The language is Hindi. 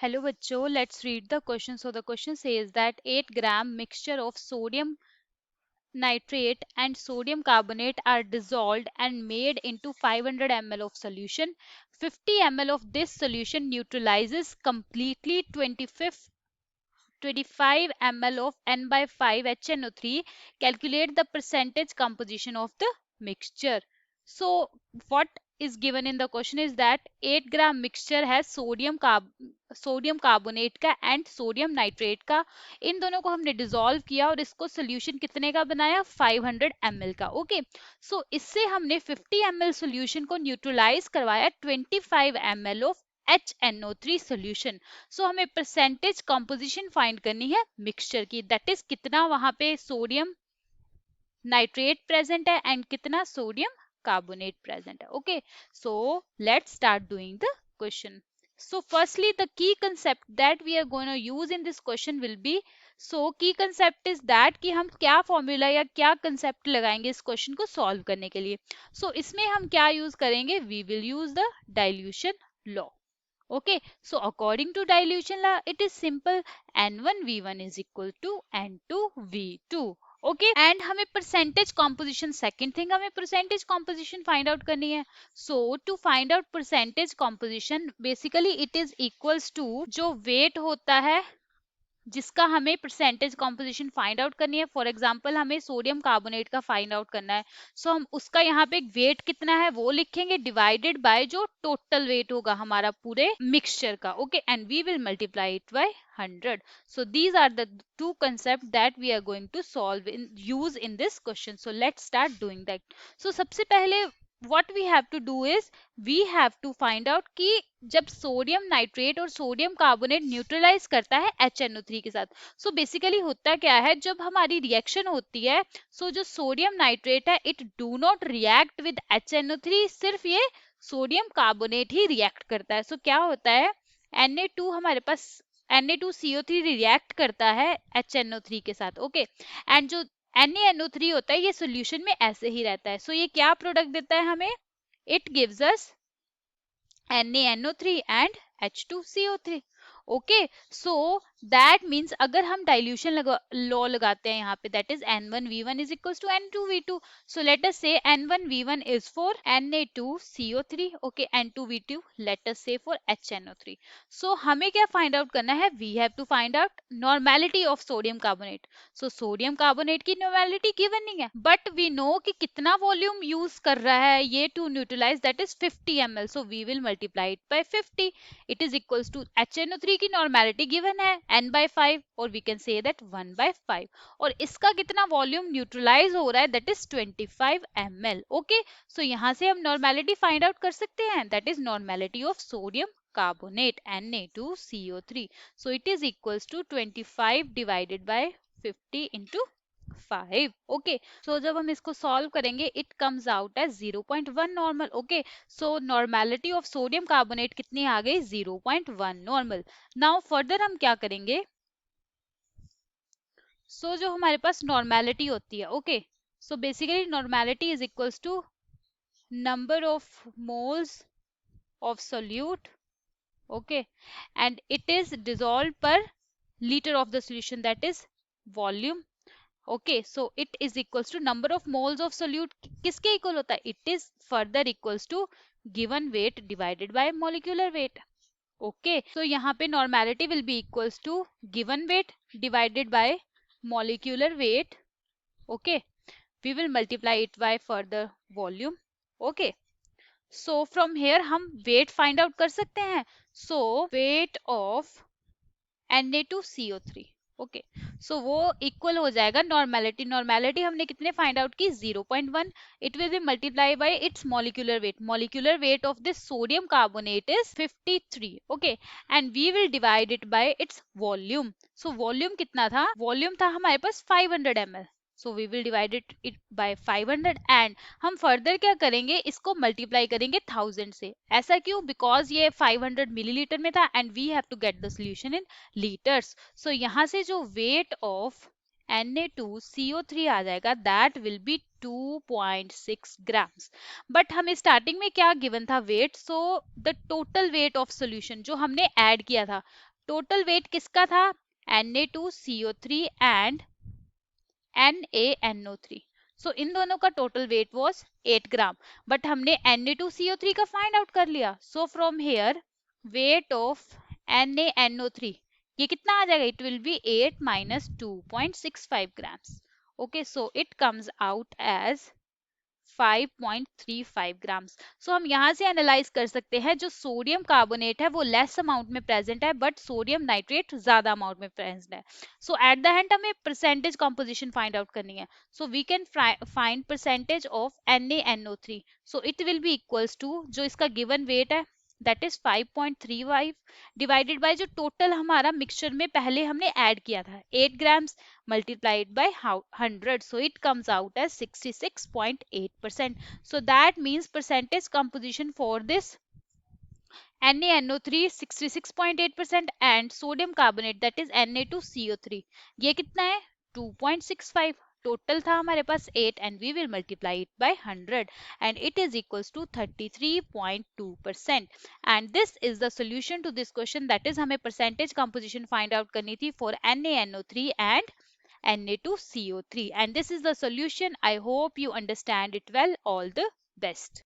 Hello बच्चों, let's read the question. So the question says that 8-gram mixture of sodium nitrate and sodium carbonate are dissolved and made into 500 ml of solution. 50 ml of this solution neutralizes completely 25 ml of N by 5 HNO3. Calculate the percentage composition of the mixture. So what is given in the question is that 8-gram mixture has sodium carbonate का एंड सोडियम नाइट्रेट का. इन दोनों को हमने डिसॉल्व किया और इसको सोल्यूशन कितने का बनाया, 500 ml का. ओके, सो इससे हमने 50 ml सोल्यूशन को न्यूट्रलाइज करवाया 25 ml ऑफ HNO3 सोल्यूशन. सो हमें परसेंटेज कॉम्पोजिशन फाइंड करनी है मिक्सचर की, दैट इज कितना वहां पे सोडियम नाइट्रेट प्रेजेंट है एंड कितना सोडियम कार्बोनेट प्रेजेंट है. Okay, so let's start doing the question. So firstly, the key concept that we are going to use in this question will be, so key concept is that कि हम क्या फॉर्मूला या क्या कंसेप्ट लगाएंगे इस क्वेश्चन को सॉल्व करने के लिए. so इसमें हम क्या यूज करेंगे, we will use the dilution law. Okay, so according to dilution law, it is simple. N1V1 is equal to N2V2. Okay, and हमें percentage composition, second thing हमें percentage composition find out करनी है. So to find out percentage composition, basically it is equals to जो weight होता है जिसका हमें परसेंटेज कॉम्पोजिशन फाइंड आउट करनी है. फॉर एग्जांपल हमें सोडियम कार्बोनेट का फाइंड आउट करना है. सो हम उसका यहाँ पे वेट कितना है वो लिखेंगे डिवाइडेड बाय जो टोटल वेट होगा हमारा पूरे मिक्सचर का. Okay, and we will multiply it by 100. So these are the two concepts that we are going to use in this question. So let's start doing that. So सबसे पहले what we have to do is we have to find out कि जब सोडियम नाइट्रेट और सोडियम कार्बोनेट न्यूट्रलाइज करता है HNO3 के साथ. सो बेसिकली होता क्या है, जब हमारी रिएक्शन होती है सो जो सोडियम नाइट्रेट है it do not react with HNO3, सिर्फ ये सोडियम कार्बोनेट ही रिएक्ट करता है. सो क्या होता है, Na2 हमारे पास Na2CO3 रिएक्ट करता है HNO3 के साथ. ओके, एंड जो NaNO3 होता है ये सोल्यूशन में ऐसे ही रहता है. सो ये क्या प्रोडक्ट देता है हमें, it gives us NaNO3 and H2CO3. Okay, so that means अगर हम डाइल्यूशन लॉ लगाते हैं यहाँ पे, that is N1V1 is equal to N2V2. So let us say N1V1 is for Na2CO3. Okay, N2V2 let us say for HNO3. सो हमें क्या फाइंड आउट करना है, we have to find out normality of sodium carbonate. So sodium carbonate की नॉर्मेलिटी गिवन नहीं है, बट वी नो कि कितना वॉल्यूम यूज कर रहा है ये to neutralize, that is 50 ml. So we will multiply it by 50. It is equals to HNO3 की नॉर्मेलिटी गिवन है n by 5 और we can say that 1 by 5 और इसका कितना वॉल्यूम न्यूट्रलाइज हो रहा है, that is 25 ml. Okay, so यहाँ से हम नॉर्मेलिटी फाइंड आउट कर सकते हैं, that is normality of sodium carbonate Na2CO3. So it is equals to 25 divided by 50 into 5. Okay, so जब हम इसको सॉल्व करेंगे it comes out as 0.1 normal. Okay, so normality of sodium carbonate कितनी आ गई, 0.1 नॉर्मल. नाउ फर्दर हम क्या करेंगे, सो जो हमारे पास नॉर्मेलिटी होती है, okay, so basically normality is equals to number of moles of solute. Okay, and it is dissolved per liter of the solution, that is volume. Okay, so it is equals to number of moles of solute, किसके इक्वल होता है, it is further equals to given weight divided by molecular weight. Okay, so यहाँ पे normality will be equals to given weight divided by molecular weight. Okay, we will multiply it by further volume. Okay, so from here हम वेट फाइंड आउट कर सकते हैं. So weight of Na2CO3. Okay, सो वो इक्वल हो जाएगा नॉर्मेलिटी. नॉर्मेलिटी हमने कितने फाइंड आउट की, 0.1. It will be multiply by its molecular weight. Molecular weight of this sodium carbonate is 53. Okay, and we will divide it by its volume. So volume कितना था, वॉल्यूम था हमारे पास 500 ml. So we will divide it by 500 and हम फर्दर क्या करेंगे, इसको मल्टीप्लाई करेंगे 1000 से. ऐसा क्यों, बिकॉज ये 500 मिलीलीटर में था and we have to get the solution in litres. So यहाँ से जो वेट ऑफ Na2CO3 आ जाएगा, that will be 2.6 grams. But हमें स्टार्टिंग में क्या गिवन था weight, so the total weight of solution जो हमने ऐड किया था टोटल वेट किसका था? Na2CO3 and NaNO3. सो इन दोनों का total weight was 8 gram, but हमने Na2CO3 का फाइंड आउट कर लिया. So from here weight of NaNO3 ये कितना आ जाएगा? It will be 8 minus 2.65 grams. Okay, so it comes out as 5.35 grams. So हम यहाँ से एनालाइज कर सकते हैं जो सोडियम कार्बोनेट है वो लेस अमाउंट में प्रेजेंट है, बट सोडियम नाइट्रेट ज्यादा अमाउंट में प्रेजेंट है. सो एट द एंड हमें परसेंटेज कंपोजिशन फाइंड आउट करनी है. So we can find percentage of NaNO3. So it will be equals to जो इसका गिवन वेट है दैट इज 5.35 डिवाइडेड बाय जो टोटल हमारा मिक्सचर में पहले हमने ऐड किया था 8 grams multiplied by 100, so it comes out as 66.8%. So that means percentage composition for this NaNO3 66.8% and sodium carbonate that is Na2CO3 ये कितना है? 2.65. टोटल था हमारे पास 8 and we will multiply it by 100 and it is equals to 33.2%. And this is the solution to this question, that is हमें percentage composition find out करनी थी for NaNO3 and Na2CO3, and this is the solution. I hope you understand it well. All the best.